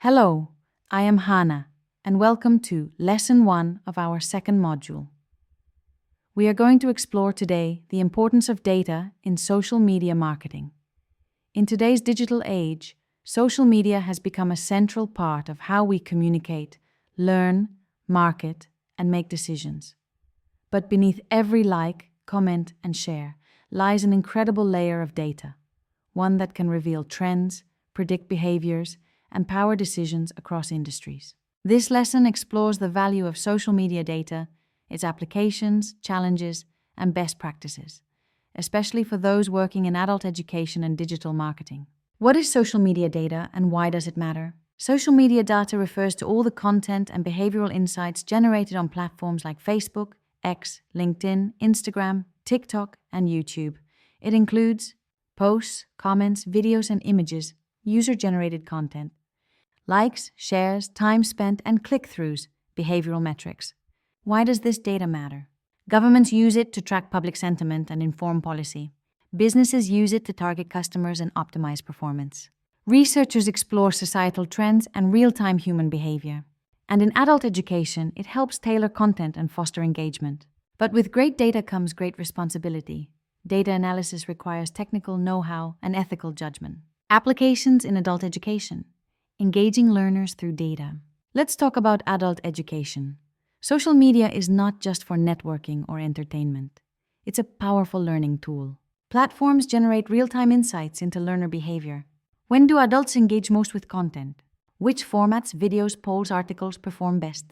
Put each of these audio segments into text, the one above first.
Hello, I am Hana, and welcome to Lesson 1 of our second module. We are going to explore today the importance of data in social media marketing. In today's digital age, social media has become a central part of how we communicate, learn, market, and make decisions. But beneath every like, comment, and share lies an incredible layer of data, one that can reveal trends, predict behaviors, and power decisions across industries. This lesson explores the value of social media data, its applications, challenges, and best practices, especially for those working in adult education and digital marketing. What is social media data and why does it matter? Social media data refers to all the content and behavioral insights generated on platforms like Facebook, X, LinkedIn, Instagram, TikTok, and YouTube. It includes posts, comments, videos, and images, user-generated content, likes, shares, time spent, and click-throughs, behavioral metrics. Why does this data matter? Governments use it to track public sentiment and inform policy. Businesses use it to target customers and optimize performance. Researchers explore societal trends and real-time human behavior. And in adult education, it helps tailor content and foster engagement. But with great data comes great responsibility. Data analysis requires technical know-how and ethical judgment. Applications in adult education. Engaging learners through data. Let's talk about adult education. Social media is not just for networking or entertainment. It's a powerful learning tool. Platforms generate real-time insights into learner behavior. When do adults engage most with content? Which formats, videos, polls, articles perform best?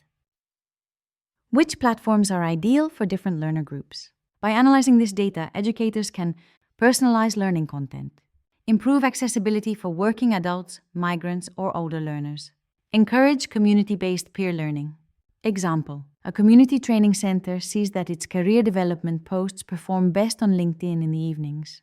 Which platforms are ideal for different learner groups? By analyzing this data, educators can personalize learning content, improve accessibility for working adults, migrants, or older learners. Encourage community-based peer learning. Example: a community training center sees that its career development posts perform best on LinkedIn in the evenings.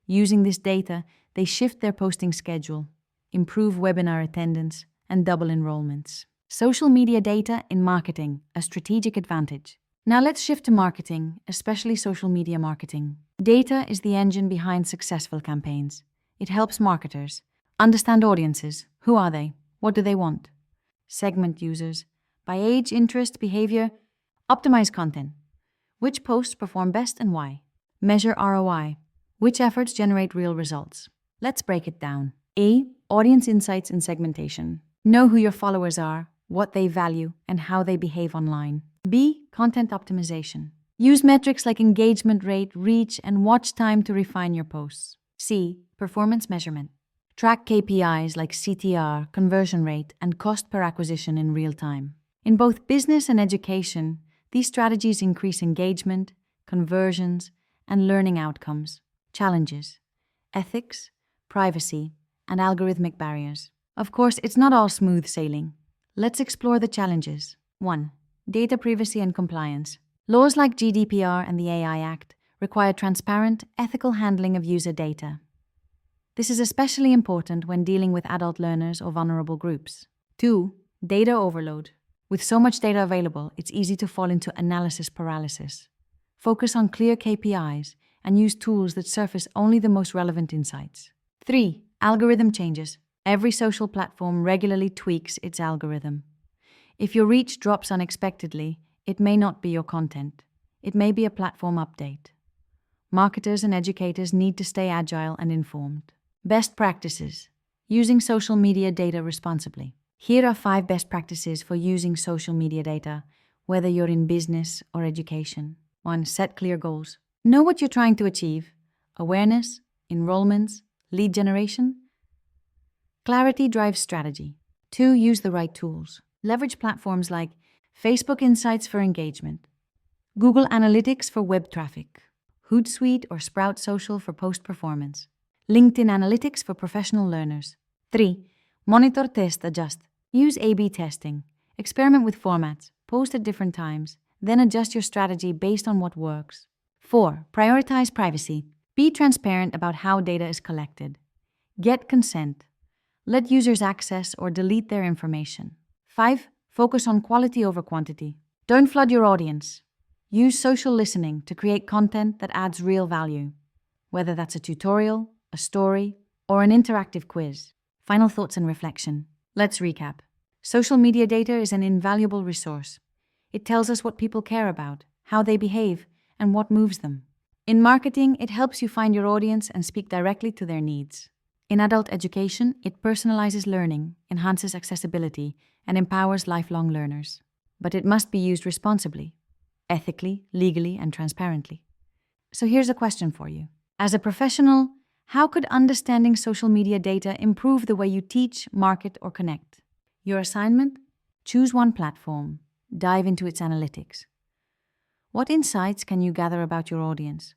Using this data, they shift their posting schedule, improve webinar attendance, and double enrollments. Social media data in marketing, a strategic advantage. Now let's shift to marketing, especially social media marketing. Data is the engine behind successful campaigns. It helps marketers understand audiences. Who are they? What do they want? Segment users by age, interest, behavior. Optimize content. Which posts perform best and why? Measure ROI. Which efforts generate real results? Let's break it down. A. Audience insights and segmentation. Know who your followers are, what they value, and how they behave online. B. Content optimization. Use metrics like engagement rate, reach, and watch time to refine your posts. C. Performance measurement. Track KPIs like CTR, conversion rate, and cost per acquisition in real time. In both business and education, these strategies increase engagement, conversions, and learning outcomes. Challenges: ethics, privacy, and algorithmic barriers. Of course, it's not all smooth sailing. Let's explore the challenges. 1. Data privacy and compliance. Laws like GDPR and the AI Act require transparent, ethical handling of user data. This is especially important when dealing with adult learners or vulnerable groups. 2. Data overload. With so much data available, it's easy to fall into analysis paralysis. Focus on clear KPIs and use tools that surface only the most relevant insights. 3. Algorithm changes. Every social platform regularly tweaks its algorithm. If your reach drops unexpectedly, it may not be your content. It may be a platform update. Marketers and educators need to stay agile and informed. Best practices. Using social media data responsibly. Here are 5 best practices for using social media data, whether you're in business or education. 1. Set clear goals. Know what you're trying to achieve. Awareness, enrollments, lead generation. Clarity drives strategy. 2. Use the right tools. Leverage platforms like Facebook Insights for engagement, Google Analytics for web traffic, Hootsuite or Sprout Social for post performance, LinkedIn Analytics for professional learners. 3. Monitor, test, adjust. Use A/B testing. Experiment with formats, post at different times, then adjust your strategy based on what works. 4. Prioritize privacy. Be transparent about how data is collected. Get consent. Let users access or delete their information. 5. Focus on quality over quantity. Don't flood your audience. Use social listening to create content that adds real value, whether that's a tutorial, a story, or an interactive quiz. Final thoughts and reflection. Let's recap. Social media data is an invaluable resource. It tells us what people care about, how they behave, and what moves them. In marketing, it helps you find your audience and speak directly to their needs. In adult education, it personalizes learning, enhances accessibility, and empowers lifelong learners. But it must be used responsibly, ethically, legally, and transparently. So here's a question for you. As a professional, how could understanding social media data improve the way you teach, market, or connect? Your assignment? Choose one platform. Dive into its analytics. What insights can you gather about your audience?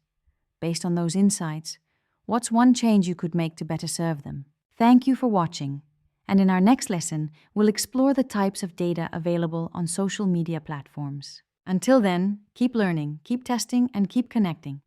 Based on those insights, what's one change you could make to better serve them? Thank you for watching. And in our next lesson, we'll explore the types of data available on social media platforms. Until then, keep learning, keep testing, and keep connecting.